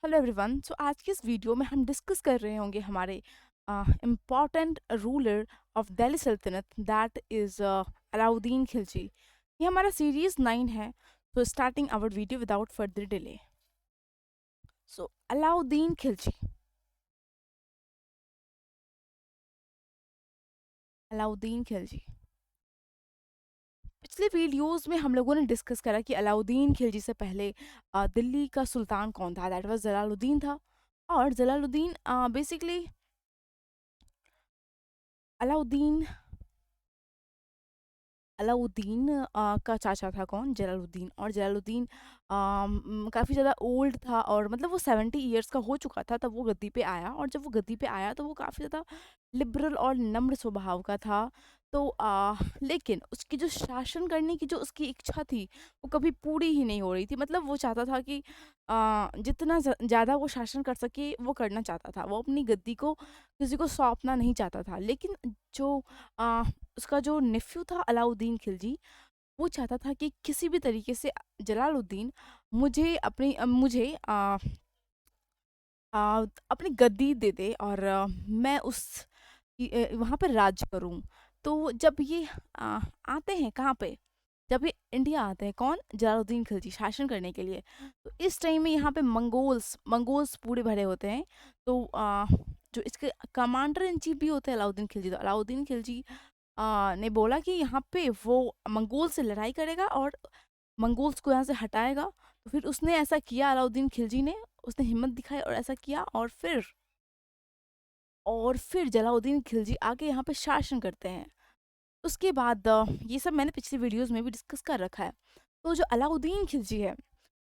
Hello everyone. आज की इस वीडियो में हम डिस्कस कर रहे होंगे हमारे इम्पॉर्टेंट रूलर ऑफ दिल्ली सल्तनत, दैट इज़ अलाउद्दीन खिलजी। ये हमारा सीरीज 9 है। तो starting our video without further delay. So Alauddin Khilji. Alauddin Khilji, पिछले वीडियोस में हम लोगों ने डिस्कस करा कि अलाउद्दीन खिलजी से पहले दिल्ली का सुल्तान कौन था। दैट वाज जलालुद्दीन था। और जलालुद्दीन बेसिकली अलाउद्दीन अलाउद्दीन का चाचा था कौन, जलालुद्दीन। और जलालुद्दीन काफ़ी ज़्यादा ओल्ड था, और मतलब वो 70 ईयर्स का हो चुका था तब वो गद्दी पे आया। और जब वो गद्दी पे आया तो वो काफ़ी ज़्यादा लिबरल और नम्र स्वभाव का था। तो लेकिन उसकी जो शासन करने की जो उसकी इच्छा थी वो कभी पूरी ही नहीं हो रही थी। मतलब वो चाहता था कि जितना ज़्यादा वो शासन कर सके वो करना चाहता था। वो अपनी गद्दी को किसी को सौंपना नहीं चाहता था। लेकिन जो अ, उसका जो नेफ्यू था अलाउद्दीन खिलजी, वो चाहता था कि किसी भी तरीके से जलालुद्दीन मुझे अपनी गद्दी दे दे, और मैं वहाँ पे राज्य करूँ। तो जब ये आते हैं कहाँ पे, जब ये इंडिया आते हैं कौन, जलालुद्दीन खिलजी शासन करने के लिए। तो इस टाइम में यहाँ पे मंगोल्स मंगोल्स पूरे भरे होते हैं। तो जो इसके कमांडर इन चीफ भी होते हैं अलाउद्दीन खिलजी। तो अलाउद्दीन खिलजी ने बोला कि यहाँ पे वो मंगोल से लड़ाई करेगा और मंगोल्स को यहाँ से हटाएगा। तो फिर उसने ऐसा किया, अलाउद्दीन खिलजी ने उसने हिम्मत दिखाई और ऐसा किया। और फिर जलालुद्दीन खिलजी आके यहाँ पे शासन करते हैं। उसके बाद ये सब मैंने पिछली वीडियोस में भी डिस्कस कर रखा है। तो जो अलाउद्दीन खिलजी है,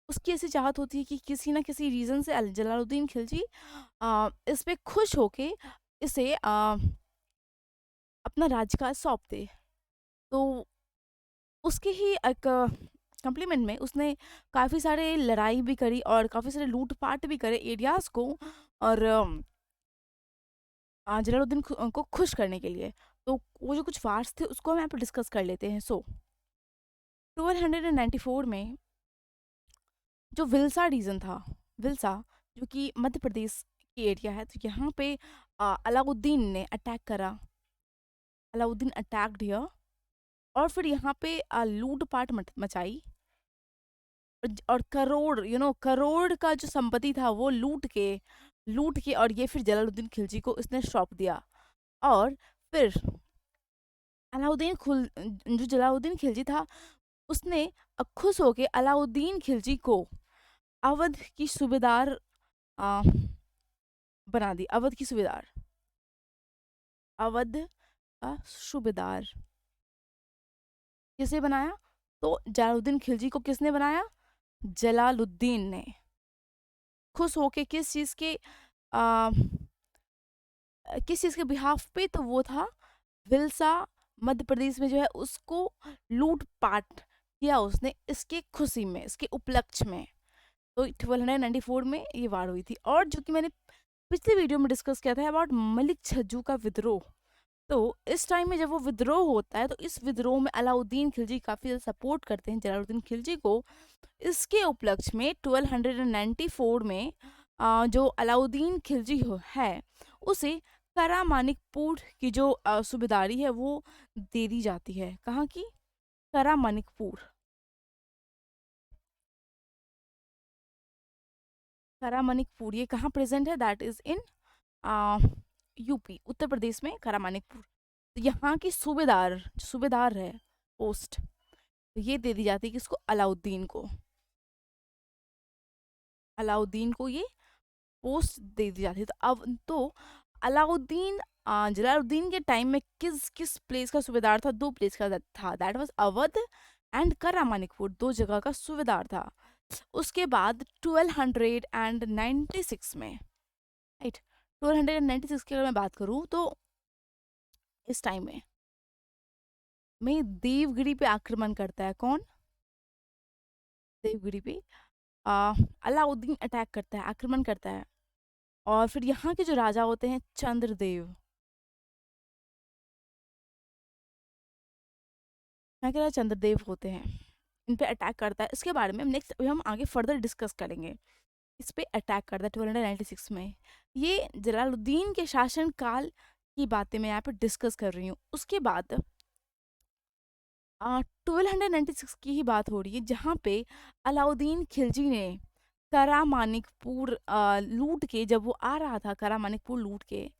उसकी ऐसी चाहत होती है कि किसी ना किसी रीज़न से जलालुद्दीन खिलजी इस पे खुश होके इसे अपना राज्यकाल सौंप दे। तो उसके ही एक कम्प्लीमेंट में उसने काफ़ी सारे लड़ाई भी करी और काफ़ी सारे लूट-पाट भी करे एरियाज़ को। और जलालुद्दीन को खुश करने के लिए। तो वो जो कुछ वार्स थे उसको हम यहाँ पे डिस्कस कर लेते हैं। 1294 में जो विल्सा रीजन था, विल्सा जो कि मध्य प्रदेश की एरिया है, तो यहाँ पे अलाउद्दीन ने अटैक करा। Alauddin attacked here. और फिर यहाँ पे लूट पाट मचाई। और करोड़ करोड़ का जो संपत्ति था वो लूट के और ये फिर जलालुद्दीन खिलजी को इसने सौंप दिया। और फिर जो जलालुद्दीन खिलजी था उसने खुश होके अलाउद्दीन खिलजी को अवध की सूबेदार आ, बना दी। अवध का सूबेदार किसे बनाया? तो जलालुद्दीन खिलजी को किसने बनाया? जलालुद्दीन ने। खुश होके आ, किस चीज़ के बिहाफ पे? तो वो था विल्सा, मध्य प्रदेश में जो है उसको लूट पाट किया उसने, इसके खुशी में, इसके उपलक्ष्य में। तो 1294 में ये वार हुई थी। और जो कि मैंने पिछली वीडियो में डिस्कस किया था अबाउट मलिक छज्जू का विद्रोह। तो इस टाइम में जब वो विद्रोह होता है तो इस विद्रोह में अलाउद्दीन खिलजी काफ़ी ज़्यादा सपोर्ट करते हैं जलालुद्दीन खिलजी को। इसके उपलक्ष्य में 1294 में जो अलाउद्दीन खिलजी है उसे करा मानिकपुर की जो सूबेदारी है वो दे दी जाती है। कहाँ की? करा मानिकपुर। करा मानिकपुर ये कहाँ प्रेजेंट है? That is in UP, Uttar Pradesh में करा मानिकपुर। तो यहाँ की सूबेदार है पोस्ट, तो ये दे दी जाती है किसको? अलाउद्दीन को ये पोस्ट दे दी जाती है। तो अलाउद्दीन जलालुद्दीन के टाइम में किस किस प्लेस का सूबेदार था? दो प्लेस का था। दैट वाज अवध एंड करा मानिकपुर, दो जगह का सूबेदार था। उसके बाद 1296 में, राइट, 1296 की अगर मैं बात करूँ तो इस टाइम में देवगिरी पे आक्रमण करता है कौन? देवगिरी पे अलाउद्दीन अटैक करता है, आक्रमण करता है। और फिर यहाँ के जो राजा होते हैं चंद्रदेव, यहाँ के राजा चंद्रदेव होते हैं, इन पे अटैक करता है। इसके बारे में हम नेक्स्ट हम आगे फर्दर डिस्कस करेंगे। इस पे अटैक करता है 1296 में। ये जलालुद्दीन के शासन काल की बातें मैं यहाँ पे डिस्कस कर रही हूँ। उसके बाद 1296 की ही बात हो रही है, जहाँ पे अलाउद्दीन खिलजी ने करामानिकपुर लूट के, जब वो आ रहा था करामानिकपुर लूट के,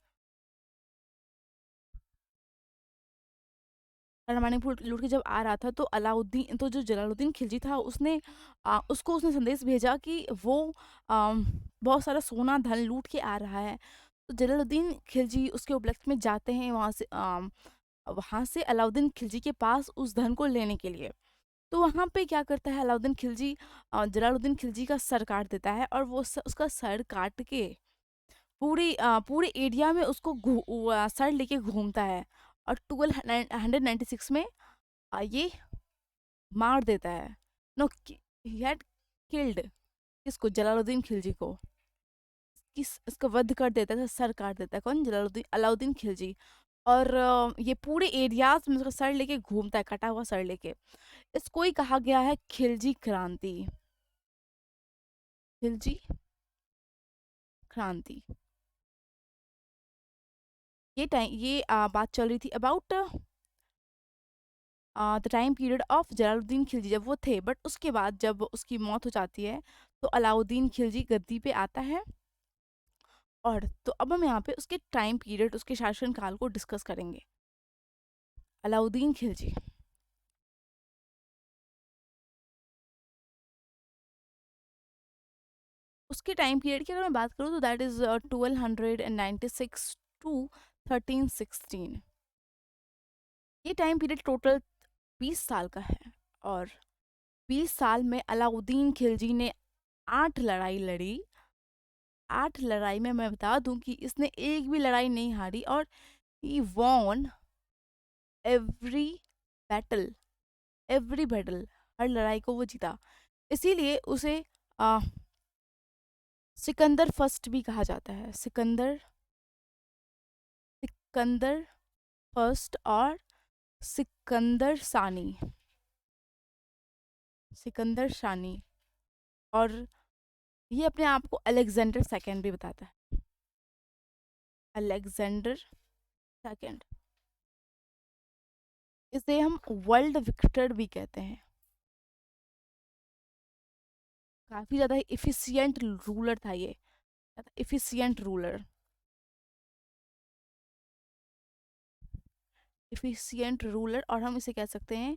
करामानिकपुर लूट के जब आ रहा था, तो अलाउद्दीन, तो जो जलालुद्दीन खिलजी था उसने उसने संदेश भेजा कि वो बहुत सारा सोना धन लूट के आ रहा है। तो जलालुद्दीन खिलजी उसके उपलक्ष्य में जाते हैं वहाँ से अलाउद्दीन खिलजी के पास उस धन को लेने के लिए। तो वहाँ पे क्या करता है अलाउद्दीन खिलजी, जलालुद्दीन खिलजी का सर काट देता है, और वो उसका सर काट के पूरे एरिया में उसको सर लेके घूमता है, और 1296 में ये मार देता है। नो, ही हैड किल्ड, किसको? जलालुद्दीन खिलजी को। इसका वध कर देता है, सर काट देता है। कौन? जलालुद्दीन अलाउद्दीन खिलजी। और ये पूरे एरियाज में उसका सर लेके घूमता है, कटा हुआ सर लेके। इसको ही कहा गया है खिलजी क्रांति। खिलजी क्रांति। ये बात चल रही थी about the time period of Jalaluddin Khilji, जब वो थे। बट उसके बाद जब उसकी मौत हो जाती है, तो अलाउद्दीन खिलजी गद्दी पे आता है। और तो अब हम यहाँ पे उसके टाइम पीरियड, उसके शासन काल को डिस्कस करेंगे। अलाउद्दीन खिलजी, उसके टाइम पीरियड की अगर मैं बात करूँ, तो दैट इज 1296 टू 1316। ये टाइम पीरियड टोटल 20 साल का है। और 20 साल में अलाउद्दीन खिलजी ने 8 लड़ाई लड़ी। 8 लड़ाई में मैं बता दूं कि इसने एक भी लड़ाई नहीं हारी, और he won every battle. Every battle, हर लड़ाई को वो जीता। इसीलिए उसे आ, सिकंदर फर्स्ट भी कहा जाता है। सिकंदर, सिकंदर फर्स्ट और सिकंदर सानी। सिकंदर सानी। और ये अपने आप को अलेक्जेंडर सेकंड भी बताता है। Alexander second. इसे हम वर्ल्ड विक्टर भी कहते हैं। काफी ज्यादा इफिशियंट रूलर था ये। Efficient ruler. इफिशियंट रूलर, और हम इसे कह सकते हैं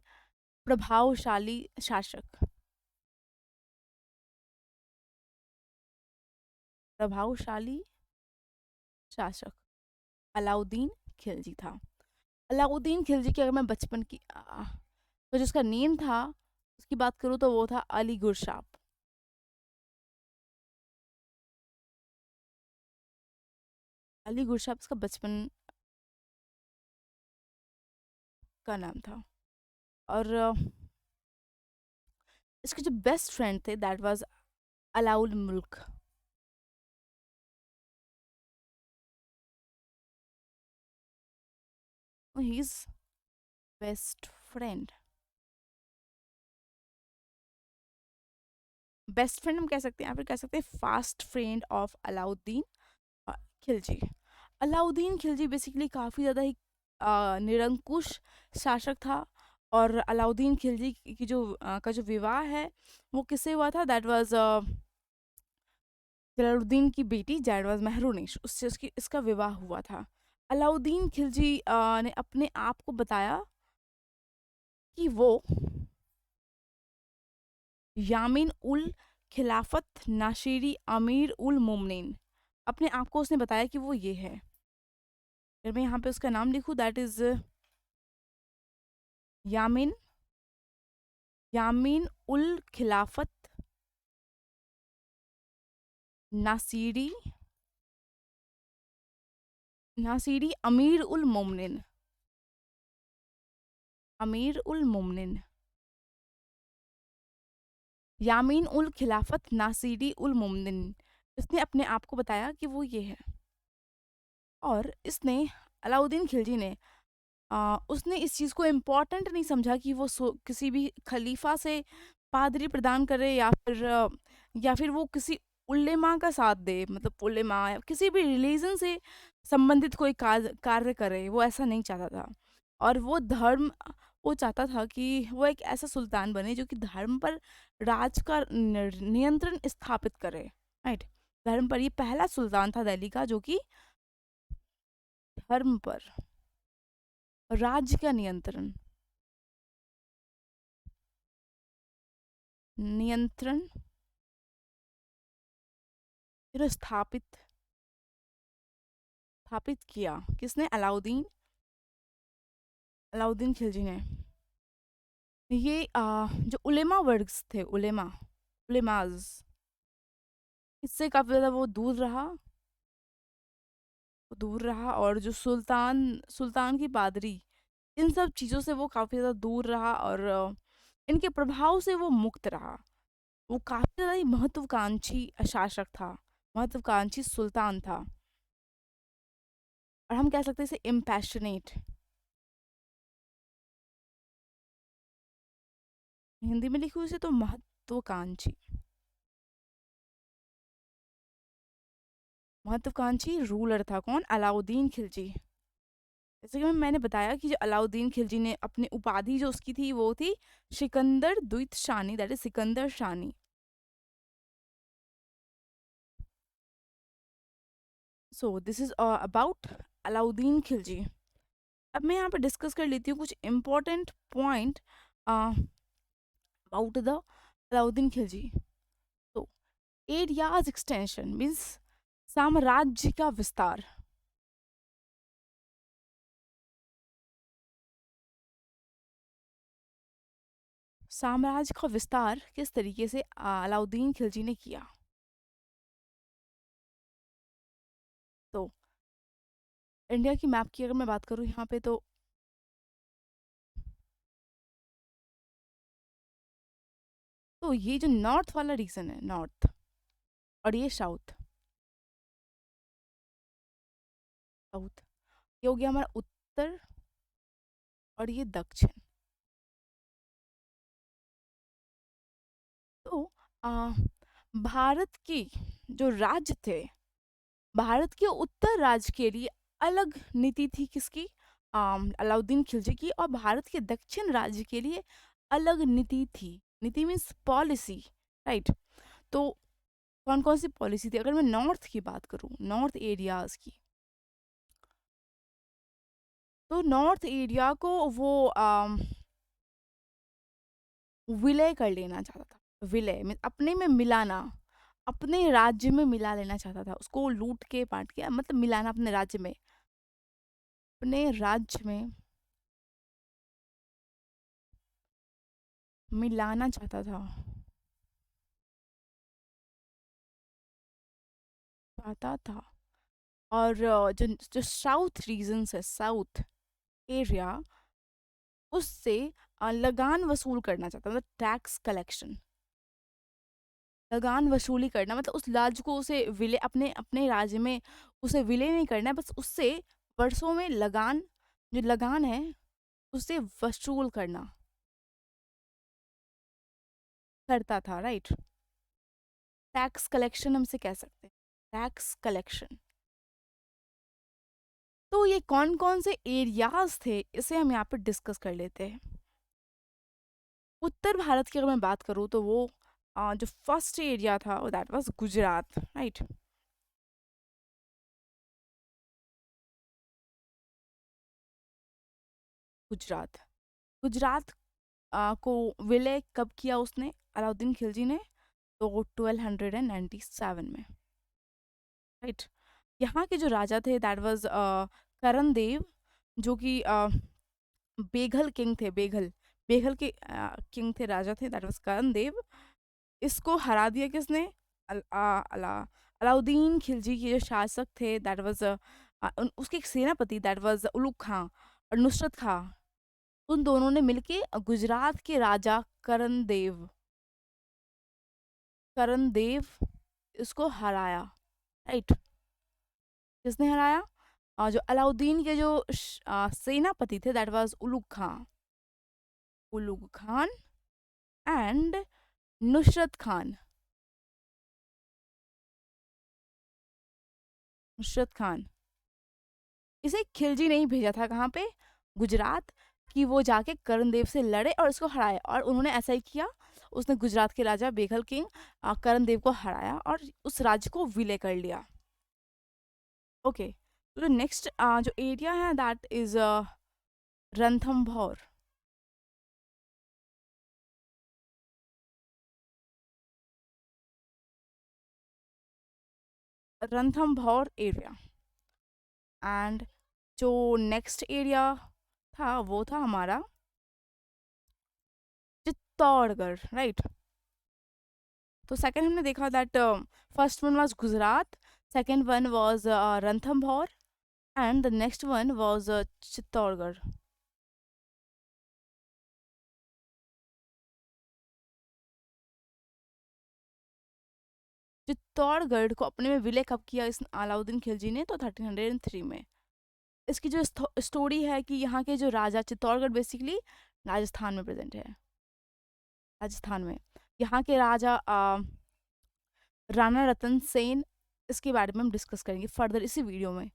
प्रभावशाली शासक। प्रभावशाली शासक अलाउद्दीन खिलजी था। अलाउद्दीन खिलजी की अगर मैं बचपन की तो जिसका नेम था उसकी बात करूँ, तो वो था अली गुरशाप। अली गुरशाप इसका बचपन का नाम था। और इसके जो बेस्ट फ्रेंड थे, दैट वाज अलाउल मुल्क। His best friend, best friend हम कह सकते हैं, या फिर कह सकते हैं fast friend of Alauddin Khilji. Alauddin Khilji basically काफ़ी ज़्यादा ही निरंकुश शासक था। और अलाउद्दीन खिलजी की का जो विवाह है, वो किससे हुआ था? दैट वाज जलालुद्दीन की बेटी जैडवाज महरुनिश, उससे उसकी इसका विवाह हुआ था। अलाउद्दीन खिलजी ने अपने आप को बताया कि वो यामीन उल खिलाफत नाशीरी अमीर उल मोमनिन, अपने आप को उसने बताया कि वो ये है। अगर मैं यहाँ पे उसका नाम लिखूँ, दैट इज यामीन, यामीन उल खिलाफत नासीरी, नासीरी अमीर उल मोमनिन। अमीर उल मोमनिन, यामीन उल खिलाफत नासीरी उल मोमनिन। इसने अपने आप को बताया कि वो ये है। और इसने, अलाउद्दीन खिलजी ने, उसने इस चीज़ को इम्पोर्टेंट नहीं समझा कि वो किसी भी खलीफा से पादरी प्रदान करे, या फिर वो किसी उलेमा का साथ दे, मतलब उलेमा या किसी भी रिलीजन से संबंधित कोई कार्य करे, वो ऐसा नहीं चाहता था। और वो चाहता था कि वो एक ऐसा सुल्तान बने जो कि धर्म पर राज का नियंत्रण स्थापित करे, राइट। धर्म पर, ये पहला सुल्तान था दिल्ली का जो कि धर्म पर राज्य का नियंत्रण फिर स्थापित किया। किसने? अलाउद्दीन खिलजी ने। ये जो उलेमा वर्ग्स थे, उलेमाज, इससे काफी ज्यादा वो दूर रहा। और जो सुल्तान की पादरी, इन सब चीजों से वो काफी ज्यादा दूर रहा, और इनके प्रभाव से वो मुक्त रहा। वो काफी ज्यादा ही महत्वाकांक्षी शासक था, महत्वाकांक्षी सुल्तान था, और हम कह सकते हैं इसे इम्पैशनेट। हिंदी में लिखी हुई से तो महत्वाकांक्षी, महत्वाकांक्षी रूलर था। कौन? अलाउद्दीन खिलजी। जैसे कि मैंने बताया कि जो अलाउद्दीन खिलजी ने अपनी उपाधि जो उसकी थी वो थी सिकंदर द्वित Sani, that is Sikandar Sani. So this is about Alauddin Khilji. अब मैं यहाँ पे डिस्कस कर लेती हूँ कुछ important point about the Alauddin Khilji. तो एरियाज एक्सटेंशन मीन्स साम्राज्य का विस्तार। साम्राज्य का विस्तार किस तरीके से अलाउद्दीन खिलजी ने किया? तो इंडिया की मैप की अगर मैं बात करूँ यहाँ पे, तो ये जो नॉर्थ वाला रीजन है, नॉर्थ, और ये साउथ, साउथ, ये हो गया हमारा उत्तर, और ये दक्षिण। तो आ, भारत के जो राज्य थे, भारत के उत्तर राज्य के लिए अलग नीति थी। किसकी? अलाउद्दीन खिलजी की। और भारत के दक्षिण राज्य के लिए अलग नीति थी। नीति मीन्स पॉलिसी, राइट। तो कौन कौन सी पॉलिसी थी? अगर मैं नॉर्थ की बात करूं, नॉर्थ एरियाज की, तो नॉर्थ एरिया को वो विलय कर लेना चाहता था। विलय में अपने में मिलाना, अपने राज्य में मिला लेना चाहता था। उसको लूट के पाट के, मतलब मिलाना अपने राज्य में, अपने राज्य में मिलाना चाहता था। और जो जो साउथ रीजन्स है, साउथ एरिया, उससे लगान वसूल करना चाहता, मतलब टैक्स कलेक्शन, लगान वसूली करना, मतलब उस राज्य को उसे विलय, अपने अपने राज्य में उसे विलय नहीं करना है, बस उससे वर्षों में लगान, जो लगान है उसे वसूल करता था, राइट। टैक्स कलेक्शन हम से कह सकते हैं, टैक्स कलेक्शन। तो ये कौन कौन से एरियाज थे, इसे हम यहाँ पे डिस्कस कर लेते हैं। उत्तर भारत की अगर मैं बात करूँ तो वो जो फर्स्ट एरिया था that was Gujarat, right. Gujarat, Gujarat को विलय कब किया उसने, अलाउद्दीन खिलजी ने? तो 1297 में, राइट। यहाँ के जो राजा थे दैट वाज करण देव, जो कि बेघल किंग थे, बेघल के किंग थे, राजा थे, दैट वाज करण देव। इसको हरा दिया किसने? अलाउद्दीन खिलजी के जो शासक थे दैट वाज उसके एक सेनापति दैट वाज उलुग खां और नुसरत खां, उन दोनों ने मिलके गुजरात के राजा करण देव इसको हराया, राइट। किसने हराया? जो अलाउद्दीन के जो सेनापति थे that was Ulugh Khan and Nusrat Khan. Nusrat Khan. इसे खिलजी ने ही भेजा था कहाँ पे, गुजरात, कि वो जाके करण देव से लड़े और इसको हराए, और उन्होंने ऐसा ही किया। उसने गुजरात के राजा बेगल किंग करण देव को हराया और उस राज्य को विलय कर लिया। ओके, तो नेक्स्ट जो एरिया है that is Ranthambore. Ranthambore area. And जो नेक्स्ट एरिया था वो था हमारा चित्तौड़गढ़, राइट। तो सेकंड हमने देखा that first one was Gujarat, second one was Ranthambore, and the next one was Chittorgarh. Chittorgarh को अपने में विलय कब किया इस अलाउद्दीन खिलजी ने, तो 1303 में। इसकी जो स्टोरी है कि यहाँ के जो राजा, चित्तौड़गढ़ बेसिकली राजस्थान में प्रेजेंट है, राजस्थान में। यहाँ के राजा राणा रतन सेन, इसके बारे में हम डिस्कस करेंगे फर्दर इसी वीडियो में।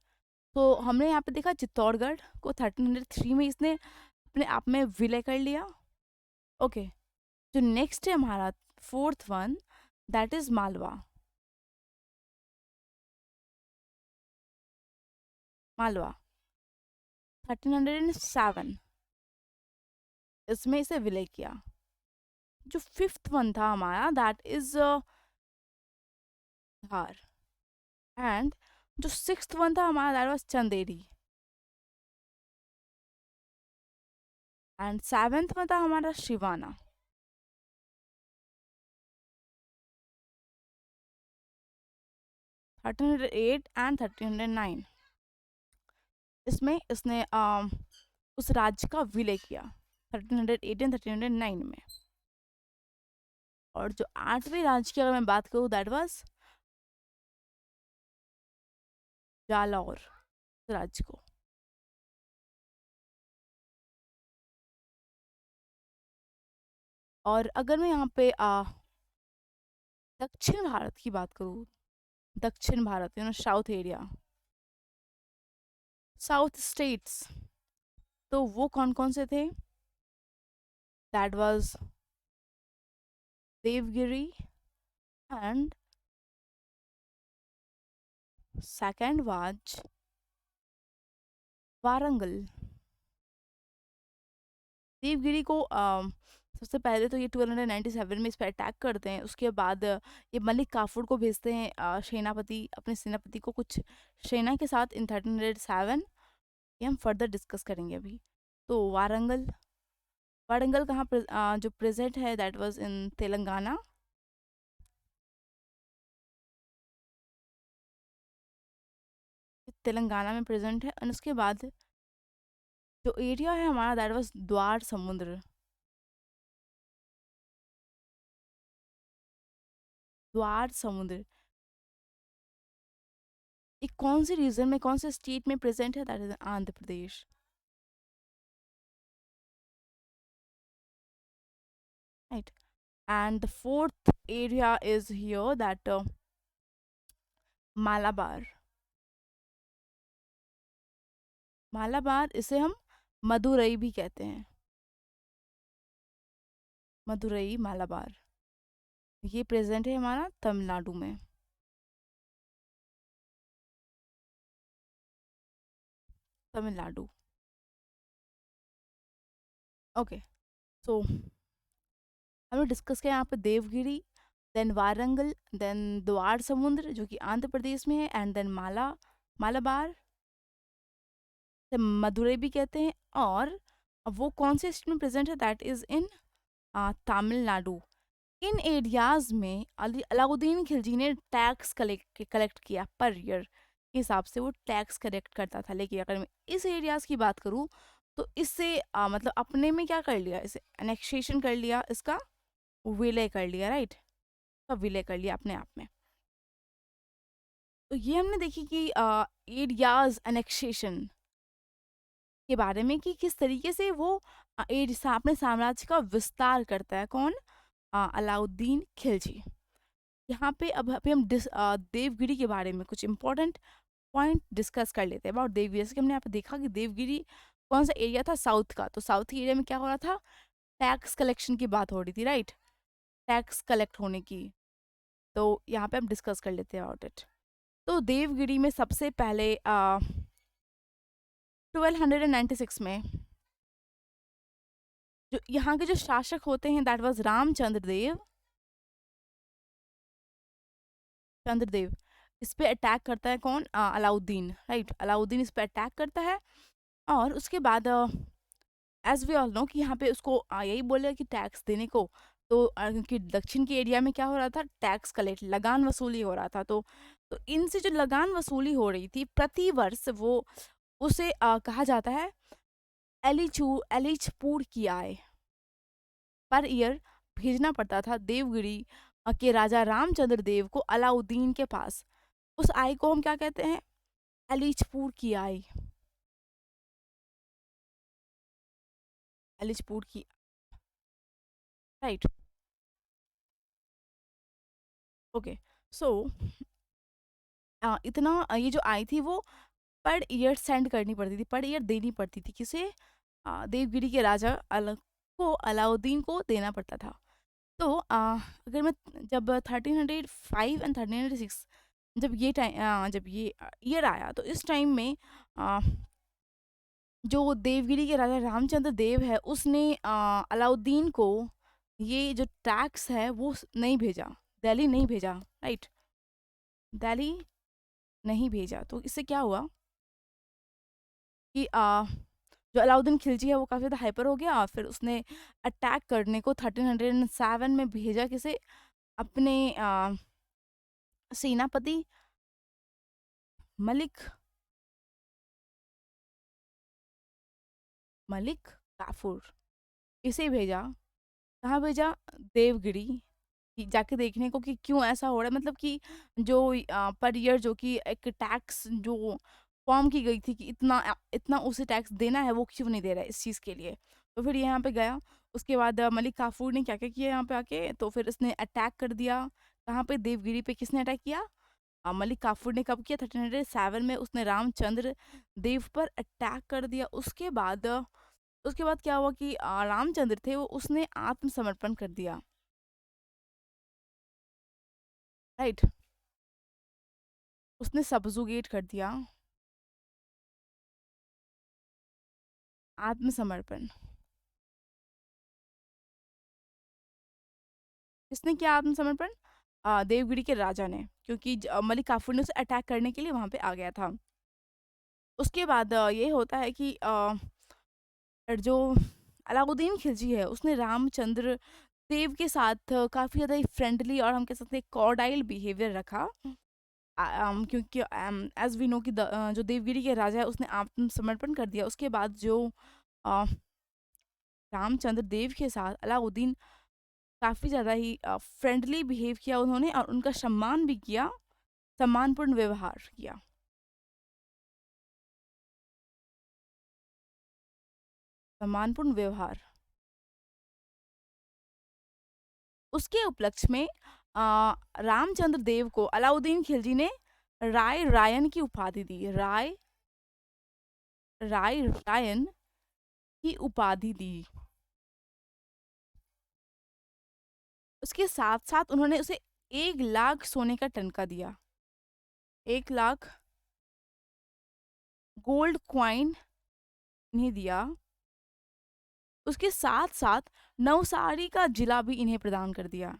तो हमने यहाँ पे देखा चित्तौड़गढ़ को 1303 में इसने अपने आप में विलय कर लिया। ओके, जो नेक्स्ट है हमारा fourth one, that is Malwa. Malwa 1307 इसमें इसे विलय किया। जो फिफ्थ वन था हमारा दैट इज धार, एंड जो सिक्स्थ वन था हमारा that was Chanderi, and seventh में था हमारा शिवाना। 1308 एंड 1309 इसमें इसने उस राज्य का विलय किया 1308 एंड 1309 में। और जो आठवें राज्य की अगर मैं बात करूँ दैट वाज जालौर राज्य को। और अगर मैं यहाँ पे दक्षिण भारत की बात करूँ, दक्षिण Bharat south area, south states, तो वो कौन कौन से थे, that was Devagiri, and second was Warangal. Devagiri को सबसे पहले तो ये 1297 में इस पर अटैक करते हैं। उसके बाद ये मलिक काफूर को भेजते हैं सेनापति, अपने सेनापति को कुछ सेना के साथ इन 1307। ये हम फर्दर डिस्कस करेंगे अभी। तो वारंगल, वारंगल कहाँ जो प्रेजेंट है that was in Telangana. Telangana में प्रेजेंट है। और उसके बाद जो एरिया है हमारा दैट वाज द्वार समुद्र। द्वार समुद्र ये कौन सी रीजन में, कौन से स्टेट में प्रेजेंट है, that is Andhra Pradesh, right. And the fourth area is here that Malabar. Malabar इसे हम मदुरई भी कहते हैं, मदुरई मालाबार। ये प्रेजेंट है हमारा तमिलनाडु में, तमिलनाडु। ओके, सो हमने डिस्कस किया यहाँ पे देवगिरी, देन वारंगल, देन द्वार समुद्र जो कि आंध्र प्रदेश में है, एंड देन मालाबार से मदुरई भी कहते हैं। और वो कौन से स्टेट में प्रेजेंट है, that is in Tamil Nadu. In areas में अलाउद्दीन खिलजी ने टैक्स कलेक्ट किया पर ईयर के हिसाब से, वो टैक्स कलेक्ट करता था। लेकिन अगर मैं इस एरियाज की बात करूँ तो इससे मतलब अपने में क्या कर लिया, इसे एनेक्सेशन कर लिया, इसका विलय कर लिया, राइट, इसका विलय कर लिया अपने आप में। तो ये हमने देखी कि एरियाज एनेक्सेशन के बारे में कि किस तरीके से वो अपने साम्राज्य का विस्तार करता है, कौन, अलाउद्दीन खिलजी। यहाँ पे अब हम देवगिरी के बारे में कुछ इम्पोर्टेंट पॉइंट डिस्कस कर लेते हैं अबाउट देवगिरी। जैसे कि हमने यहाँ पे देखा कि देवगिरी कौन सा एरिया था, साउथ का, तो साउथ के एरिया में क्या हो रहा था, टैक्स कलेक्शन की बात हो रही थी, राइट, टैक्स कलेक्ट होने की। तो यहाँ पे हम डिस्कस कर लेते हैं अबाउट इट। तो देवगिरी में सबसे पहले 1296 में जो यहाँ के जो शासक होते हैं, दैट वाज रामचंद्र देव। चंद्रदेव, इस पे अटैक करता है कौन, अलाउद्दीन, राइट, अलाउद्दीन इस पे अटैक करता है। और उसके बाद एज वी ऑल नो कि यहाँ पे उसको यही बोले कि टैक्स देने को। तो क्योंकि दक्षिण के एरिया में क्या हो रहा था, टैक्स कलेक्ट, लगान वसूली हो रहा था। तो इनसे जो लगान वसूली हो रही थी प्रति वर्ष, वो उसे कहा जाता है एलिचपूर की आय, पर ईयर भेजना पड़ता था देवगिरी के राजा रामचंद्र देव को अलाउद्दीन के पास। उस आय को हम क्या कहते हैं, एलिचपूर की आय, एलिचपूर की, राइट, ओके। सो इतना ये जो आय थी वो पर ईयर सेंड करनी पड़ती थी, पर ईयर देनी पड़ती थी किसे, देवगिरी के राजा को, अलाउद्दीन को देना पड़ता था। तो अगर मैं जब 1305 एंड 1306, जब ये ईयर आया, तो इस टाइम में अ, जो देवगिरी के राजा रामचंद्र देव है, उसने अलाउद्दीन को ये जो टैक्स है वो नहीं भेजा, दिल्ली नहीं भेजा, राइट, दिल्ली नहीं भेजा। तो इससे क्या हुआ कि जो अलाउद्दीन खिलजी है वो काफ़ी ज़्यादा हाइपर हो गया, और फिर उसने अटैक करने को 1307 में भेजा किसे, अपने सेनापति मलिक मलिक काफूर, इसे भेजा। कहाँ भेजा, देवगिरी, कि जाके देखने को कि क्यों ऐसा हो रहा है, मतलब कि जो पर ईयर जो कि एक टैक्स जो फॉर्म की गई थी कि इतना इतना उसे टैक्स देना है, वो क्यों नहीं दे रहा है इस चीज़ के लिए। तो फिर ये यहाँ पे गया। उसके बाद मलिक काफूर ने क्या क्या किया यहाँ पे आके, तो फिर इसने अटैक कर दिया। कहाँ पे, देवगिरी पे। किसने अटैक किया, मलिक काफूर ने कब किया, 1307 में उसने रामचंद्र देव पर अटैक कर दिया। उसके बाद क्या हुआ कि रामचंद्र थे वो, उसने आत्मसमर्पण कर दिया, राइट, उसने सब्जुगेट कर दिया, आत्मसमर्पण। किसने किया आत्मसमर्पण, देवगिरी के राजा ने, क्योंकि मलिक काफूर ने उसे अटैक करने के लिए वहां पे आ गया था। उसके बाद ये होता है कि जो अलाउद्दीन खिलजी है, उसने रामचंद्र देव के साथ काफ़ी ज़्यादा फ्रेंडली, और हम कह सकते हैं कॉर्डाइल बिहेवियर रखा। क्योंकि एज वी नो कि जो देवगिरी के राजा है उसने आत्मसमर्पण कर दिया। उसके बाद जो अ, रामचंद्र देव के साथ अलाउद्दीन काफ़ी ज़्यादा ही फ्रेंडली बिहेव किया उन्होंने, और उनका सम्मान भी किया, सम्मानपूर्ण व्यवहार किया, सम्मानपूर्ण व्यवहार। उसके उपलक्ष्य में रामचंद्र देव को अलाउद्दीन खिलजी ने राय रायन की उपाधि दी, राय रायन की उपाधि दी। उसके साथ साथ उन्होंने उसे 1 लाख सोने का टनका दिया, 1 लाख गोल्ड क्वाइन इन्हें दिया। उसके साथ साथ नवसारी का जिला भी इन्हें प्रदान कर दिया,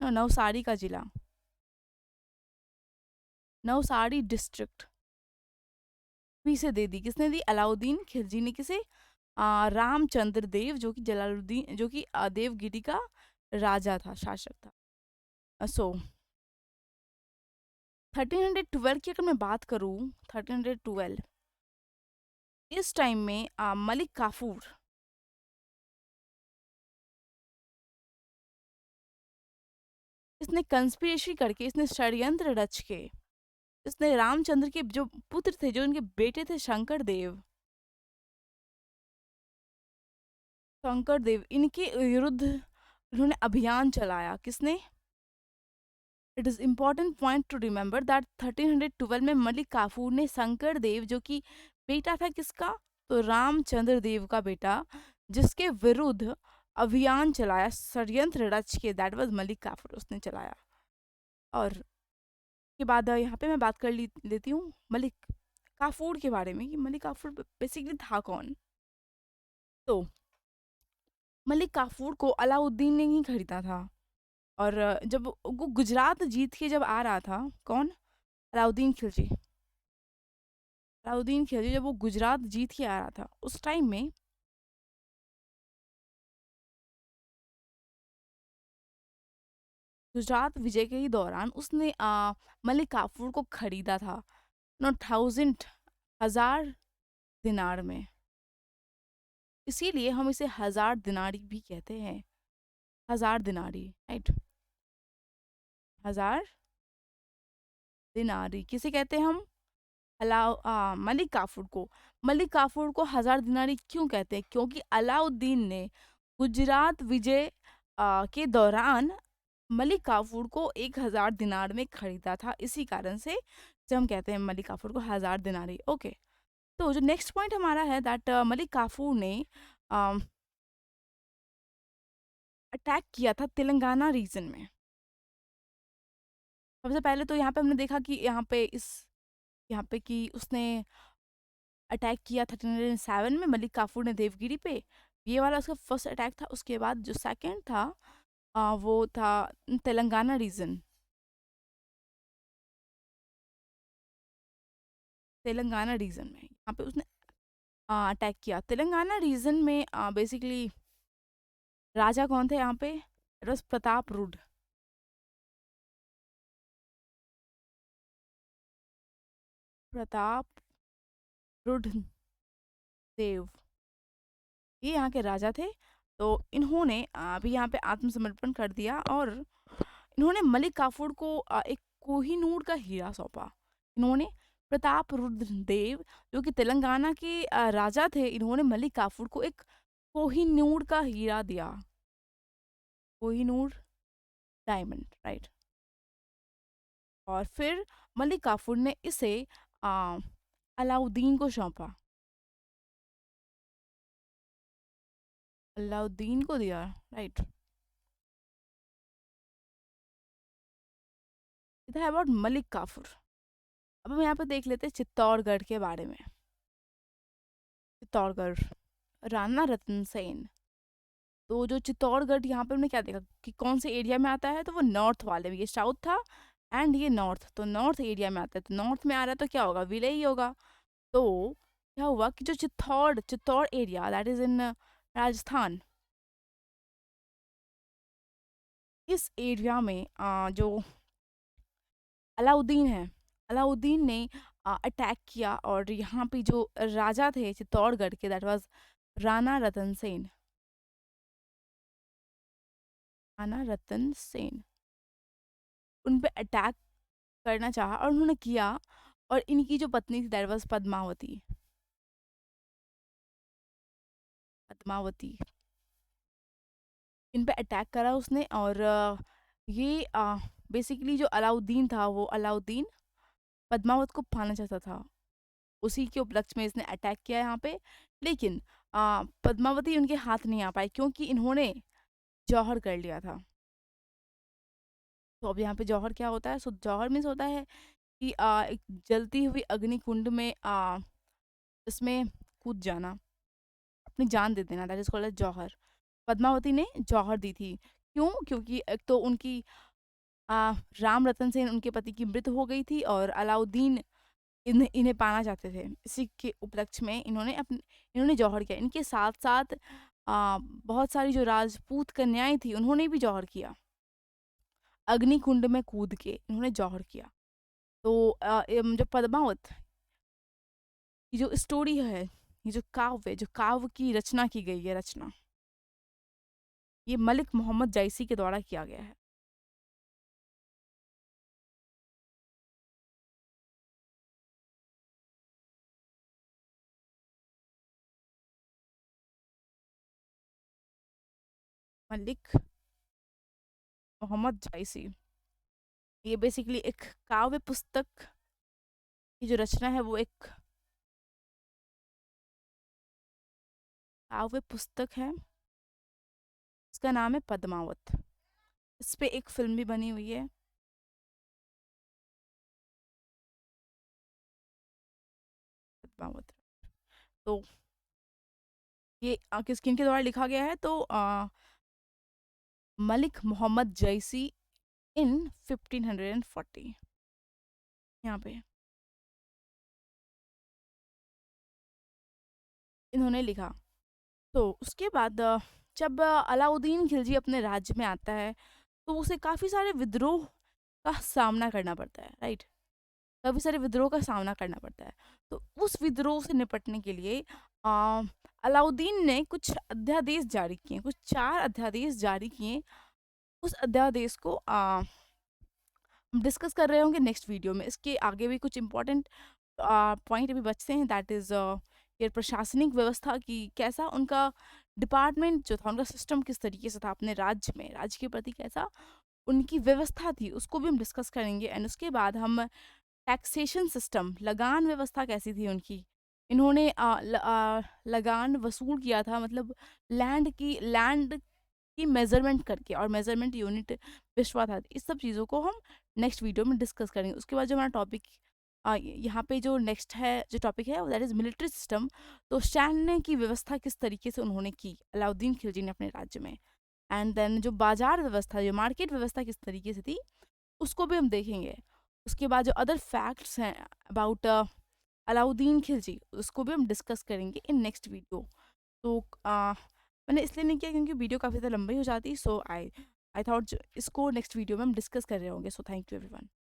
नवसारी का जिला, नवसारी डिस्ट्रिक्ट भी से दे दी। किसने दी, अलाउद्दीन खिलजी ने। किसे, रामचंद्र देव, जो कि जलालुद्दीन, जो कि देवगिरी का राजा था, शासक था। सो 1312 की अगर मैं बात करूं, 1312 इस टाइम में मलिक काफूर, इसने कंस्पिरेसी करके, इसने षड्यंत्र रच के, इसने रामचंद्र के जो पुत्र थे, जो उनके बेटे थे शंकर देव, इनके विरुद्ध इन्होंने अभियान चलाया। किसने, it is important point two remember that 1312 में मलिक काफूर ने शंकर देव, जो कि बेटा था किसका, तो रामचंद्र देव का बेटा, जिसके विरुद्ध अभियान चलाया, षड्यंत्र रच के, दैट वाज मलिक काफूर, उसने चलाया। और के बाद यहाँ पे मैं बात कर लेती हूँ मलिक काफूर के बारे में कि मलिक काफूर बेसिकली था कौन। तो मलिक काफूर को अलाउद्दीन ने ही खरीदा था। और जब वो गुजरात जीत के जब आ रहा था, कौन, अलाउद्दीन खिलजी, अलाउद्दीन खिलजी जब वो गुजरात जीत के आ रहा था उस टाइम में गुजरात विजय के ही दौरान उसने मलिक काफूर को खरीदा था, नो थाउजेंड, 1000 दिनार में। इसीलिए हम इसे 1000 दिनारी भी कहते हैं, 1000 दिनारी, राइट, 1000 दिनारी किसे कहते हैं हम, मलिक काफूर को। मलिक काफूर को 1000 दिनारी क्यों कहते हैं, क्योंकि अलाउद्दीन ने गुजरात विजय के दौरान मलिक काफूर को 1000 दिनार में खरीदा था, इसी कारण से हम कहते हैं मलिक काफूर को 1000 दिनारी। ओके, तो जो नेक्स्ट पॉइंट हमारा है दैट मलिक काफूर ने अटैक किया था तेलंगाना रीजन में। सबसे पहले तो यहाँ पे हमने देखा कि यहाँ पे कि उसने अटैक किया 1307 में मलिक काफूर ने देवगिरी पे, ये वाला उसका फर्स्ट अटैक था। उसके बाद जो सेकंड था वो था तेलंगाना रीजन, तेलंगाना रीजन में यहाँ पे उसने अटैक किया। तेलंगाना रीजन में बेसिकली राजा कौन थे यहाँ पे, इट वाज प्रताप रुड, प्रताप रुड देव, ये यहाँ के राजा थे। तो इन्होंने अभी यहाँ पे आत्मसमर्पण कर दिया और इन्होंने मलिक काफूर को एक कोहिनूर का हीरा सौंपा। इन्होंने प्रताप रुद्र देव, जो कि तेलंगाना के राजा थे, इन्होंने मलिक काफूर को एक कोहिनूर का हीरा दिया, कोहिनूर डायमंड, राइट। और फिर मलिक काफूर ने इसे आ, अलाउद्दीन को सौंपा, अलाउद्दीन को दिया, राइट। इधर अबाउट मलिक काफूर। अब हम यहाँ पे देख लेते हैं चित्तौड़गढ़ के बारे में। चित्तौड़गढ़, राणा रतन सेन। तो जो चित्तौड़गढ़ यहाँ पे हमने क्या देखा कि कौन से एरिया में आता है, तो वो नॉर्थ वाले में, ये साउथ था एंड ये नॉर्थ, तो नॉर्थ एरिया में आता है। तो नॉर्थ में आ रहा है तो क्या होगा, विलय ही होगा। तो क्या हुआ कि जो Chittor area that is in Rajasthan, इस एरिया में जो अलाउद्दीन है, अलाउद्दीन ने अटैक किया और यहाँ पे जो राजा थे चित्तौड़गढ़ के, दैट वाज राणा रतन सेन, राणा रतन सेन, उन पे अटैक करना चाहा और उन्होंने किया। और इनकी जो पत्नी थी दैट वाज पद्मावती, पद्मावती, इन पे अटैक करा उसने। और ये बेसिकली जो अलाउद्दीन था, वो अलाउद्दीन पद्मावत को पाना चाहता था, उसी के उपलक्ष्य में इसने अटैक किया यहाँ पे। लेकिन पद्मावती उनके हाथ नहीं आ पाई क्योंकि इन्होंने जौहर कर लिया था। तो अब यहाँ पे जौहर क्या होता है, सो जौहर मीन्स होता है कि एक जलती हुई अग्नि कुंड में इसमें कूद जाना, अपनी जान दे देना, दैट इज कॉल्ड जौहर। पद्मावती ने जौहर दी थी। क्यों, क्योंकि एक तो उनकी राम रतन सेन उनके पति की मृत्यु हो गई थी और अलाउद्दीन इन्हें पाना चाहते थे। इसी के उपलक्ष्य में इन्होंने जौहर किया। इनके साथ साथ बहुत सारी जो राजपूत कन्याएं थी उन्होंने भी जौहर किया, अग्नि कुंड में कूद के इन्होंने जौहर किया। तो जो पद्मावत की जो स्टोरी है, ये जो काव्य है, जो काव्य की रचना की गई है, रचना ये मलिक मोहम्मद जैसी के द्वारा किया गया है। मलिक मोहम्मद जैसी, ये बेसिकली एक काव्य पुस्तक की जो रचना है वो एक काव्य पुस्तक है, इसका नाम है पद्मावत। इस पे एक फिल्म भी बनी हुई है, पद्मावत। तो ये किनके द्वारा लिखा गया है, तो मलिक मोहम्मद जैसी इन 1540, यहाँ पे इन्होंने लिखा। तो उसके बाद जब अलाउद्दीन खिलजी अपने राज्य में आता है, तो उसे काफ़ी सारे विद्रोह का सामना करना पड़ता है, राइट। काफ़ी सारे विद्रोह का सामना करना पड़ता है। तो उस विद्रोह से निपटने के लिए अ, अलाउद्दीन ने कुछ अध्यादेश जारी किए, कुछ 4 अध्यादेश जारी किए। उस अध्यादेश को हम डिस्कस कर रहे होंगे नेक्स्ट वीडियो में। इसके आगे भी कुछ इंपॉर्टेंट पॉइंट अभी बचते हैं, दैट इज़ ये प्रशासनिक व्यवस्था की कैसा उनका डिपार्टमेंट जो था, उनका सिस्टम किस तरीके से था अपने राज्य में, राज्य के प्रति कैसा उनकी व्यवस्था थी, उसको भी हम डिस्कस करेंगे। एंड उसके बाद हम टैक्सेशन सिस्टम, लगान व्यवस्था कैसी थी उनकी। इन्होंने लगान वसूल किया था, मतलब लैंड की मेजरमेंट करके, और मेजरमेंट यूनिट विश्वा था। इस सब चीज़ों को हम नेक्स्ट वीडियो में डिस्कस करेंगे। उसके बाद जो हमारा टॉपिक यहाँ पे जो नेक्स्ट है जो टॉपिक है दैट इज़ मिलिट्री सिस्टम। तो सैन्य की व्यवस्था किस तरीके से उन्होंने की अलाउद्दीन खिलजी ने अपने राज्य में। एंड देन जो बाजार व्यवस्था, जो मार्केट व्यवस्था किस तरीके से थी, उसको भी हम देखेंगे। उसके बाद जो अदर फैक्ट्स हैं अबाउट अलाउद्दीन खिलजी, उसको भी हम डिस्कस करेंगे इन नेक्स्ट वीडियो। तो मैंने इसलिए नहीं किया क्योंकि वीडियो काफ़ी ज़्यादा लंबी हो जाती, सो आई थॉट इसको नेक्स्ट वीडियो में हम डिस्कस कर रहे होंगे। So thank you everyone.